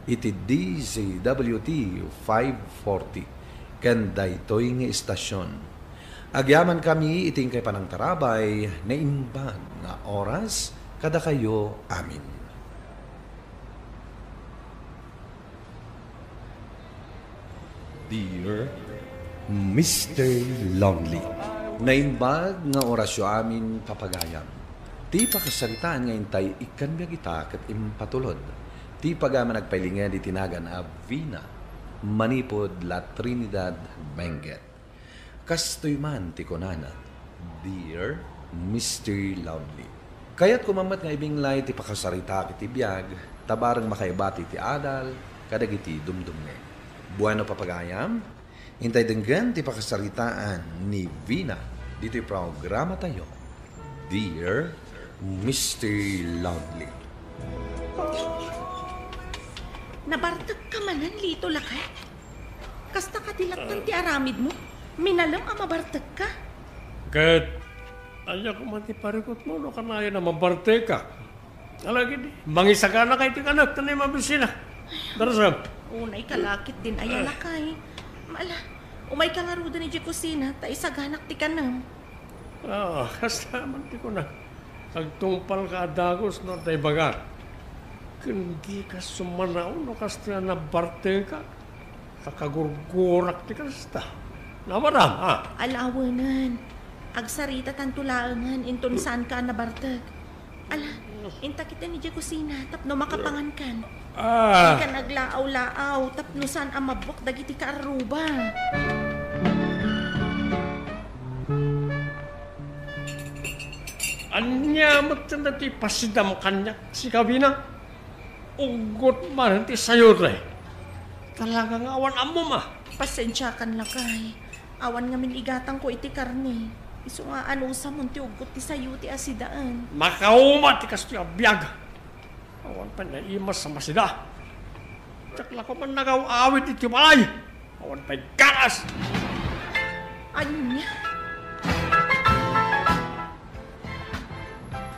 [SPEAKER 9] iti DZWT 540 kanda ito'y nga istasyon. Agyaman kami iting kay panang tarabay na imbag nga oras kada kayo amin. Dear Mr. Lonely, naimbag nga orasyo amin papagayam. Ti pakasalitaan nga intay ikanbya kita kat impatulod. Ti pagama nagpailingan di tinagan a Vina, Manipod la Trinidad Benguet. Kastoy man ti konana, Dear Mr. Lonely. Kaya't kumamat nga ibinglay ti pakasarita kiti biyag, tabarang makaibati ti adal, kadagiti dumdumne. Bueno papagayam, hintay denggan ti pakasaritaan ni Vina. Dito'y programa tayo. Dear Mr. Lonely.
[SPEAKER 7] Nabartag ka manan, Lito Lakay. Kasta kadilatan ti aramid mo. Minalam ang mabartag ka.
[SPEAKER 4] Kat, anya ko man ti parikot mo, no kanayo na mabarte ka. Alagi di, mangisaga na kayo ti kanak, tanay mabisina. Darasam.
[SPEAKER 7] Unay kalakit din ay Lakay. Mala, umay ka nga ruda ni di kusina, ta isaganak ti kanam.
[SPEAKER 4] Kasta man ti ko na. Agtungpal ka adagos no tay bagat. Kundi ka sumanaw no kasta na barte ka. Kakagurgurak ti kasta. Namaram, ha?
[SPEAKER 7] Alawanan. Agsarita tantulaangan inton saan ka nabartag. Ala, inta kita ni di kusina, tapno makapangan kan. Di ka naglaaw-laaw, tapno saan amabok dagiti ka aruba.
[SPEAKER 4] Anya matanda ti pasidam kanya si Kabina. Ugot man ti sayo re. Talagang awan amo ma.
[SPEAKER 7] Pasensya kan Lakay. Awan nga miligatang ko iti karne. Iso nga anusa mo ti ugot ti sayo ti asidaan.
[SPEAKER 4] Makauma ti kasto abiyag. Awan pa na imas sa masida. Tsakla ko man nagaw-awit iti malay. Awan pa'y karas.
[SPEAKER 7] Anya?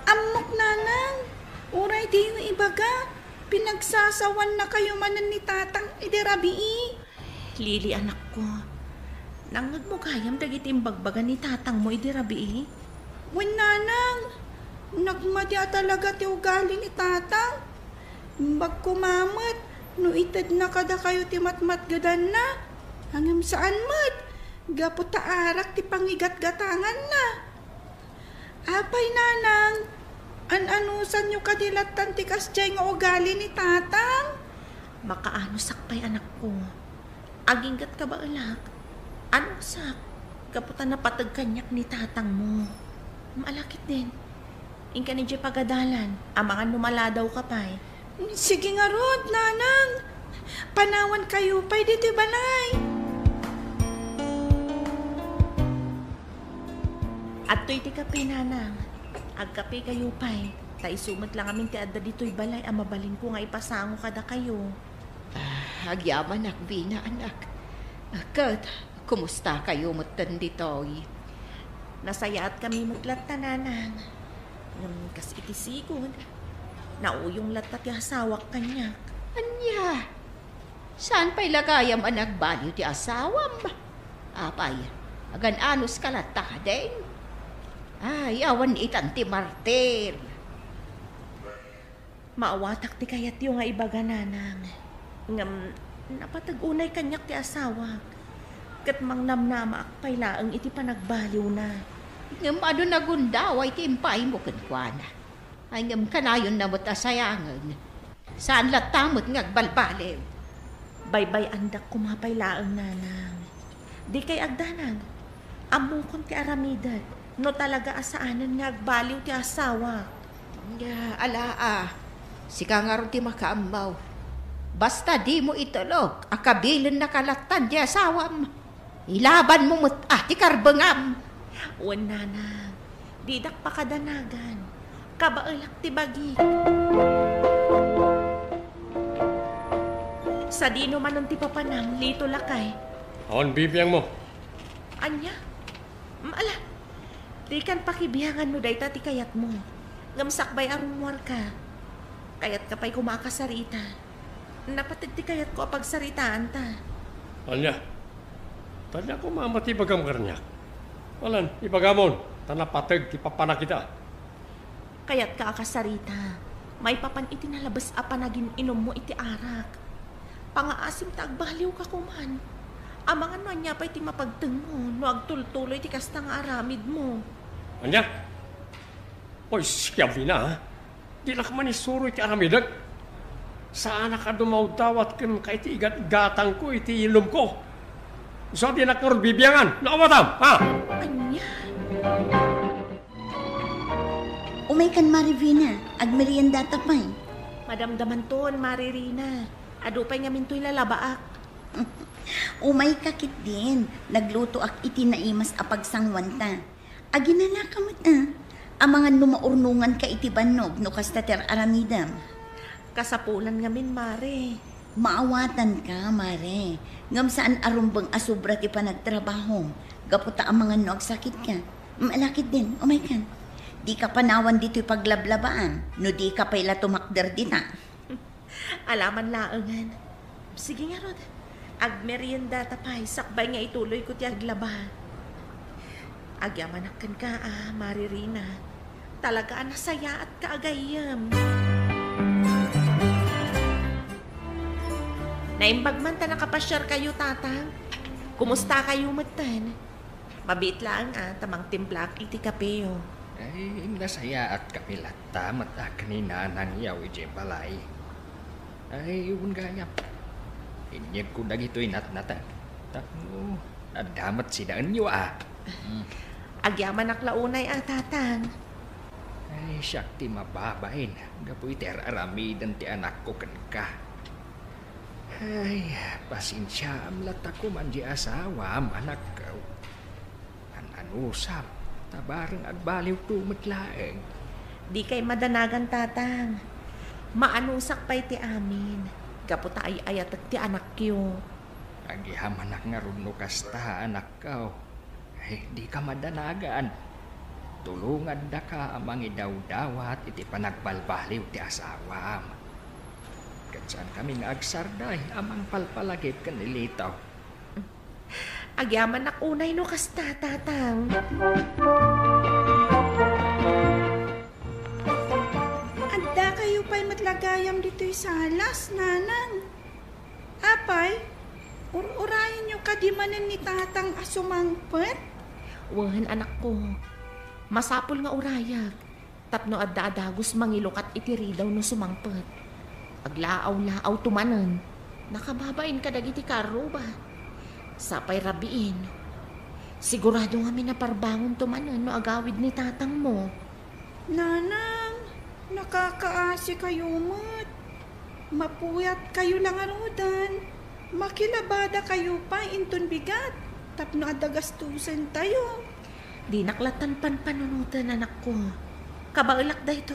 [SPEAKER 8] Amok nanang, uray di yung ibaga. Pinagsasawan na kayo manan ni tatang idirabii.
[SPEAKER 7] Lili anak ko, nangag mo kayam dagiti imbagbagan ni tatang mo idirabii?
[SPEAKER 8] Wen nanang, nagmadya talaga ti ugali ni tatang. Bagkumamat, no itad na kada kayo ti matmatgadan na. Hangam saan mat, gapo taarak ti pangigat-gatangan na. Apay nanang, an-anusan nyo kadilatan ti kasjay nga ugali ni tatang?
[SPEAKER 7] Makaano sakpay anak ko. Aginggat ka ba alak? Ano sak? Kaputan na patag kanyak ni tatang mo. Maalakit din. Ingka ni Jay pagadalan. Amangan numaladaw ka pa'y.
[SPEAKER 8] Sige nga rod, nanang. Panawan kayo pa'y dito balay.
[SPEAKER 7] At to'y ti kape, nanang. Agkape kayo pa'y. Taisumat lang amin ti adda dito'y balay. Amabalin ko nga ipasango kada kayo.
[SPEAKER 6] Agyaman ak, Vina, anak. Kat, kumusta kayo matan dito'y?
[SPEAKER 7] Nasayaat kami matlat na nanang. Kas itisigod. Nauyong latat ti asawak kanya.
[SPEAKER 6] Anya, saan pa'y lagayam ang nagbaliw ti asawam? Apay, agan anos kalata din. Ay, awan itan ti martir.
[SPEAKER 7] Maawatak ti kayat yung nga ibaga nanang. Ngam, napatagunay kanyak ti asawak. Kat mang namnama akpay laang iti panagbaliw na.
[SPEAKER 6] Ngam ano nagundaway ti impay mo kankwana. Ay ngam kanayon na mo't asayangan. Saan latamot ngagbalbaliw?
[SPEAKER 7] Baybay andak kumapay laang nanang. Di kay agdanag. Amukon ti aramidat. No talaga asaanan ngagbaliw ti asawak.
[SPEAKER 6] Ya, alaa. Sika nga ron ti makaambaw. Basta di mo itulog, akabilin na kalatan di asawam. Ilaban mo mo't ti karbangam.
[SPEAKER 7] Uwan nanang, didak pa kadanagan. Kabailak ti bagi. Sa dino manon ti papanang, lito lakay.
[SPEAKER 4] Awan bibiyang mo.
[SPEAKER 7] Anya? Ala, di kan pakibiyangan no dayta ti kayat mo. Ngamsakbay arumwar ka. Kayat kapay kumakasarita. Napatid ti kayat ko apagsaritaan ta.
[SPEAKER 4] Anya, tanya ko mamati bagam karnya. Walan, ibagamon, tanapatag ti papana kita.
[SPEAKER 7] Kayat ka akasarita. May papan iti nalabas apanagin inom mo iti arak. Pangaasim ta agbaliw ka kuman. Amangan no anya pa iti mapagteng mo, no agtultuloy ti kastang aramid mo.
[SPEAKER 4] Anya? Oy, siyabi na ha? Di lang man isuro iti aramidag. Saan ka dumawdawat kin ka iti igat-gatang ko, iti ilom ko. So di nakarod bibiyangan. Nakawatam, ha?
[SPEAKER 7] Anya?
[SPEAKER 5] Umay kan Marivina, agmerienda tapay.
[SPEAKER 7] Madamdaman ton, Maririna. Adupay nga mintoy lalabaak.
[SPEAKER 5] Umay kakit din, nagluto ak iti naimas apagsangwanta. Aginala kamot amangan numaurnungan ka iti banog no kastater aramidam.
[SPEAKER 7] Kasapulan ngamin, Mare.
[SPEAKER 5] Maawatan ka, Mare. Ngam saan arumbang asubra ti panagtrabaho. Gaputa ang mga no agsakit ka. Malakit din, umay kan. Di ka panawan dito'y paglablabaan. No di ka pala tumakder dita.
[SPEAKER 7] Alaman laangan. Sige nga, Rod. Agmerienda tapay, sakbay nga ituloy ko ti aglaba. Agyamanakan ka, Maririna. Talaga nasaya at kaagayam. Naimbag man ta nakapasyar kayo, tatang. Kumusta kayo matan? Mabit lang tamang timplak iti kapeyo.
[SPEAKER 11] Ay, nasaya at kapilat tamat kanina nang yaw iti balay. Ay, yun gayap. Inyag ko dagito'y natnatan. Tapno, nadamat sidaan nyo
[SPEAKER 7] Agyaman aklaunay tatang.
[SPEAKER 11] Ay, syakti mababain. Gapoy ter aramidan ti anak ko kan ka. Ay, pasensya amlat ako man di asawa, anak ko. Anusap, tabarang agbaliw tumatlaeng.
[SPEAKER 7] Di kay madanagan, tatang. Maanusak pa'y ti amin. Gaputa ay ayatag ti anak yo.
[SPEAKER 11] Agiham anak nga runo kasta anak ko. Ay, di ka madanagan. Tulungan da ka amang idawdawat iti panagbalbaliw ti asawam. Saan kaming agsarday, amang palpalagip kanilitaw.
[SPEAKER 7] Agyaman nakunay no kasta, tatang.
[SPEAKER 8] Anda kayo pa'y matlagayam dito'y salas, nanang. Apay, urayin nyo kadimanan ni tatang asumangpet?
[SPEAKER 7] Wahan, anak ko. Masapol nga urayag. Tapno adda-adagos mangilukat itiri daw no sumangpet. Aglaaw-laaw tumanan. Nakababain ka dagiti karo ba? Sapay rabiin. Sigurado nga minaparbangon tumanan no agawid ni tatang mo.
[SPEAKER 8] Nanang, nakakaasi kayo mat. Mapuyat kayo lang arudan. Makilabada kayo pa inton bigat. Tapno adagastusan tayo.
[SPEAKER 7] Di naklatan panunutan, anak ko. Kabailak da ito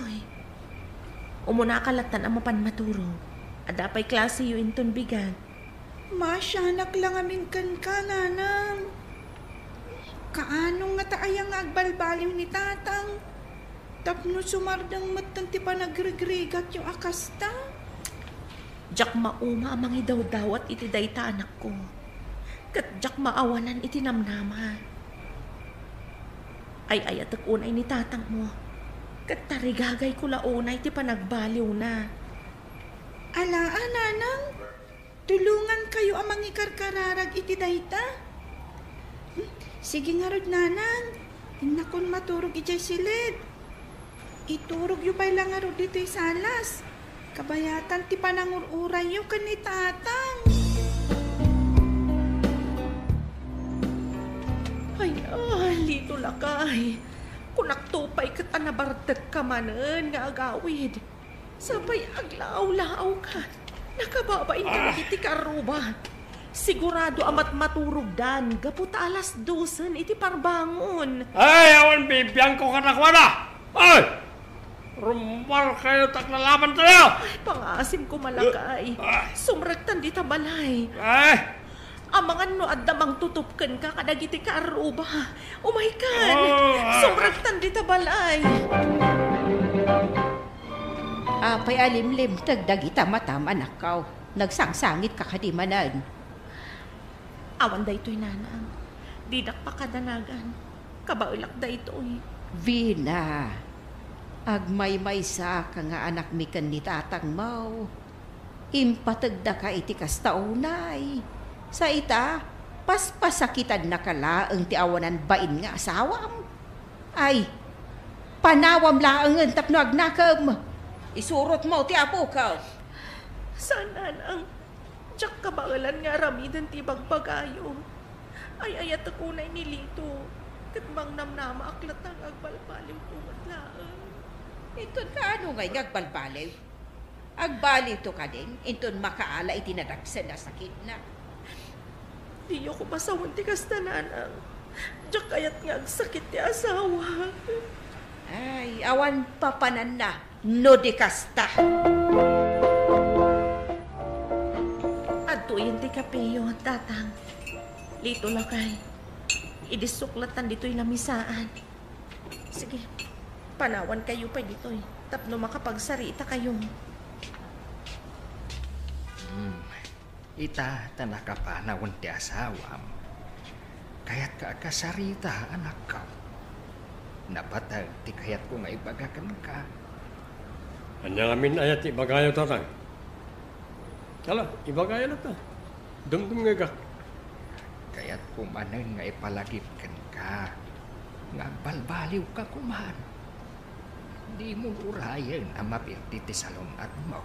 [SPEAKER 7] Umuna kalatan ang mapan maturo. Adapay klase yu inton bigat.
[SPEAKER 8] Masyanak lang amin kan ka, nanang. Kaanong nga taayang agbalbaliw ni tatang? Tapno sumardang matan ti panagregregat yung akasta.
[SPEAKER 7] Jak mauma amang idawdawat iti dayta anak ko. Kat jak maawanan iti namnama. Ay ayatak unay ni tatang mo. Kat tarigagay ko launay ti panagbaliw na.
[SPEAKER 8] Alaan, nanang. Tulungan kayo amang ikarkararag iti dayta. Sige nga rod, nanang. Tinakon maturog iti silid. Iturog yu pa'y lang nga rod dito salas. Kabayatan ti panangururay yu kan ni tatang.
[SPEAKER 7] Ay, lito lakay. Kunaktupay kat anabardag ka manen nga agawid. Sabay aglaw-law ka. Nakababain ka na iti karuba. Sigurado amat maturog dan. Gaputa alas 12 iti parbangon.
[SPEAKER 4] Ay, awan bibiyang ko ka nakwala! Ay! Rumbal kayo taklalaban tayo!
[SPEAKER 7] Ay, pangasim ko malakay. Sumragtan di tabalay.
[SPEAKER 4] Ay!
[SPEAKER 7] Amangan no addamang tutupken ka kadagiti karuba. Umay-kan! Sumragtan di tabalay.
[SPEAKER 6] Apay alimlim tagdagita matam anak kaw. Nagsangsangit ka kadimanan.
[SPEAKER 7] Awan da ito'y nanang. Didak pa kadanagan. Kabaulak da ito'y.
[SPEAKER 6] Vina, agmay-may sa ka nga anak mi ken ni tatang mau. Impatagda ka iti kastaunay. Sa ita, paspasakitan na kalaang ti awanan bain nga asawam. Ay, panawam laangan tapno agnakam. Isurot mo ti apo ka.
[SPEAKER 7] Sana nang tsak kabangalan nga ramidan ti bagbagayo. Ay ayat akunay ni Lito. Katbang namnama aklat ang agbalbaliw tumat laan.
[SPEAKER 6] Inton ka ano ngay agbalbaliw? Agbaliw to ka din. Inton makaala itinadagsan na sakit na.
[SPEAKER 7] Di ko masawan ti kastananang. Tsak ayat nga agsakit ti asawa.
[SPEAKER 6] Ay, awan papanan na. No di kasta.
[SPEAKER 7] Adto yun ti kapeyo, tatang. Lito lakay. Idisuklatan dito'y lamisaan. Sige, panawan kayo pa dito'y. Tapno makapagsarita kayo.
[SPEAKER 11] Ita tanakapanawan ti asawam. Kaya't ka kasarita anak ka. Napatag ti kayat ko nga ibagakan ka.
[SPEAKER 4] Anya amin ayat ibagayo tatang. Kala, ibagayo na ta. Dumdum nga ka.
[SPEAKER 11] Kaya't kumanan nga ipalagipkan ka. Nga balbaliw ka kuman. Di mo urayan ang mapirti ti salungat mo.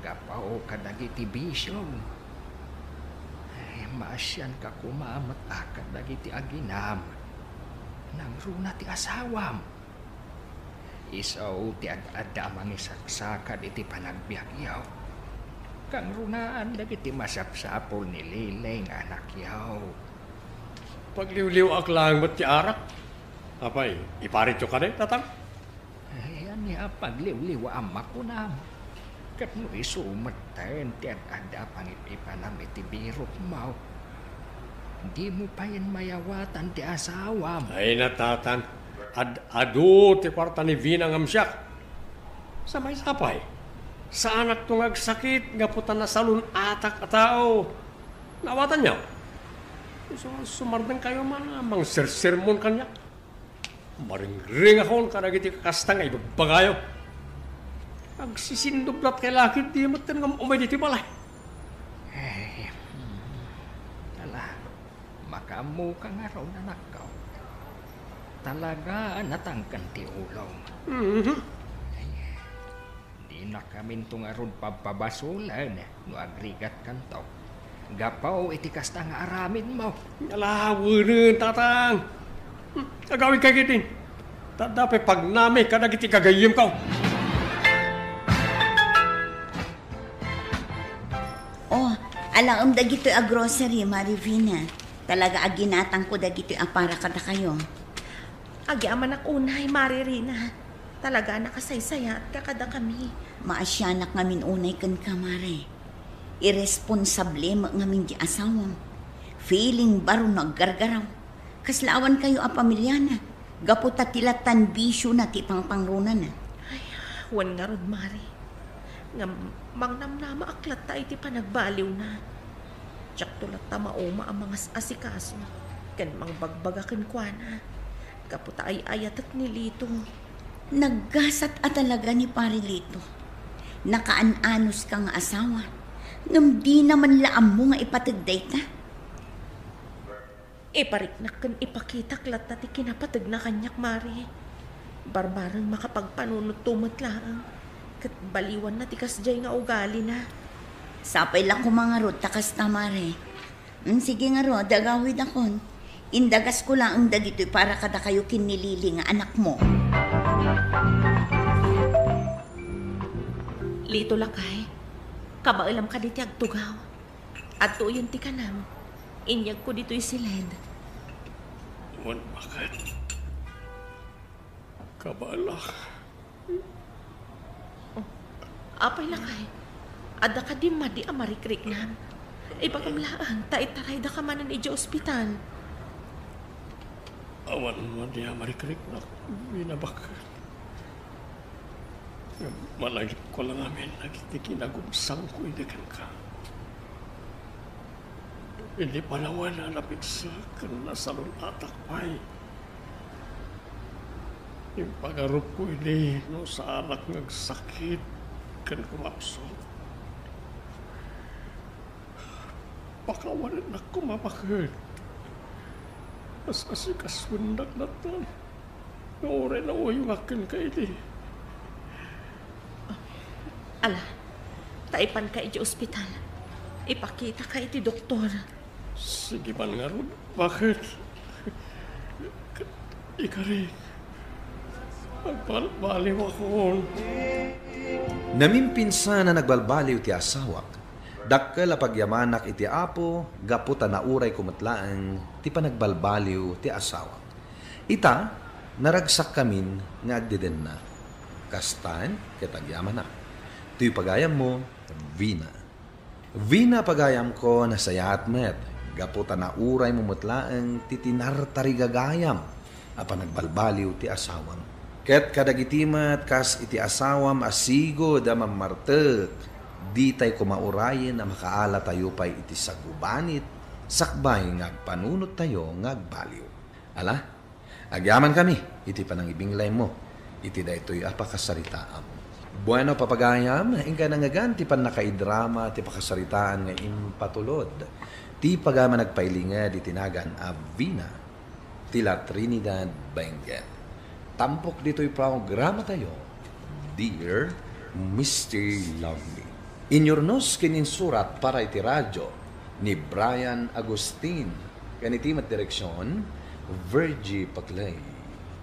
[SPEAKER 11] Gapaw ka dagiti bisyon. Ay, maasyan ka kumamat akad dagiti aginam. Nang runa ti asawam. Isaw ti ad-adamang isaksakad iti panagbiagyaw. Kang runaan dagiti masapsapol ni Lilay nga anak yaw.
[SPEAKER 4] Pagliw-liw aklang ba't ti arak? Apay, iparit yung kanay, tatang?
[SPEAKER 11] Ay, anya pagliw-liw amak ko na. Kat mo isumatan ti ad-adapang ipanam iti birok mo. Di mo pa yan mayawatan ti asawam.
[SPEAKER 4] Ay natatan, adu ti kwarta ni Vina ngamsyak. Sa may sapay, sa anak tong agsakit, gaputan na salun atak a tao. Nawatan niya. So, sumardang kayo man, mang sermon kanya. Maring-ring akong karagiti kakastang ay bagbagayo. Agsisindublat kay lakit, di mo tinagam umay diti balay.
[SPEAKER 11] Makamu ka nga raw na nakaw. Talaga natangkan ti ulong. Ay, di na kami itong arod pababasulan. No agrigat kanto. Gapaw iti kasta nga aramin mo.
[SPEAKER 4] Alawarin, tatang. Agawin kay kitin. Dapat pag nami kadagiti kagayim ka.
[SPEAKER 5] Oh, alam dagito a grocery, Marivina. Talaga aginatang ko dagito para kada kayo.
[SPEAKER 7] Agi aman ak unay, Maririna. Talaga nakasaysaya at kakada kami.
[SPEAKER 5] Maasyanak ngamin unay kan kamare. Irresponsable ngamin di asawam. Feeling baro naggargaraw. Kaslawan kayo a pamilyana. Gaputa tilatan bisyo na ti pangpangrunan na.
[SPEAKER 7] Wan nga rod, Mari. Nga mangnamnama aklat ta iti panagbaliw na. Tsak tulat ta mauma ang mga asikaso. Kan mangbagbagakin kwa na. Kaputa ay ayat at nilito.
[SPEAKER 5] Naggasat at talaga ni Parilito. Nakaanos ka nga asawa. Ngam di naman laam mo nga ipatagday ta.
[SPEAKER 7] Ipariknak kan ipakita klat na ti kinapatag na kanyak, Mari. Barbarang makapagpanunot tumot lang. Kat baliwan na tikas jay nga ugali na.
[SPEAKER 5] Sapay lang ko mga rod, takas na, Mari. Sige nga rod, dagawid akon. Indagas ko lang ang dagito'y para kada kayo kinilili nga anak mo.
[SPEAKER 7] Lito lakay, kabailam ka diti agtugaw. At tuyon ti kanam, inyag ko dito'y silid.
[SPEAKER 4] Bakit? Kabala.
[SPEAKER 7] Apay lakay, ada ka di madi amarikrik nam. Ibagamlaan, taitaray da ka manan ija ospital.
[SPEAKER 4] Awan mo niya marikrik na binabak. Malagip ko lang amin, nagtikinagumsang ko inagan ka. Hindi pa naman nalapit sa kanasalon atakpay. Yung pag-arup ko ini, no, sa anak nagsakit, kan kumapso. Pakawanan na kumapakit. As kasundak na ito. Naore na o yung akin ka ini.
[SPEAKER 7] Ala, taipan ka iti ospital. Ipakita ka iti doktor.
[SPEAKER 4] Sige man nga ron. Bakit? Ikari. Nagbalbaliw ako.
[SPEAKER 9] Namimpinsa na nagbalbaliw ti asawak. Dakkel apagyamanak iti apo, gaputa na uray kumatlaan, ti panagbalbaliw ti asawak. Ita, naragsak kamin nga agdiden na. Kastan, kitagyamanak. Tuy pagayam mo, Vina. Vina pagayam ko na sayat met, gaputa na uray mumutlaang ti tinartari gagayam, apa nagbalbaliw ti asawam. Ket kadagitimat kas iti asawam asigo da mamartek, di tay kumaurayin na makaala tayo pa'y iti sagubanit, sakbay ngagpanunot tayo ngagbaliw. Ala, agyaman kami, iti panangibinglay mo, iti da ito'y apakasaritaam. Bueno papagayam, ingka nangagan, ti pan nakaidrama, ti pakasaritaan nga impatulod, ti pagama nagpailingad, itinagan Avina, tila Trinidad Benguet. Tampok dito'y programa tayo, Dear Mr. Lonely. Inyornos kininsurat para iti radyo ni Brian Agustin. Kanitimat direksyon, Virgie Paclay.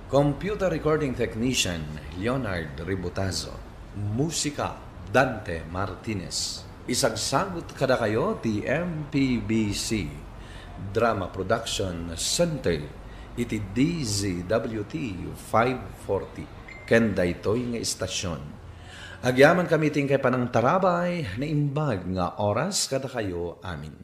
[SPEAKER 9] Computer recording technician, Leonard Ributazo. Musika, Dante Martinez. Isagsagot kada kayo, ti MPBC. Drama Production Center, iti DZWT 540. Kenda ito'y nga istasyon. Agyaman kami tingkay panang tarabay na imbag nga oras kada kayo amin.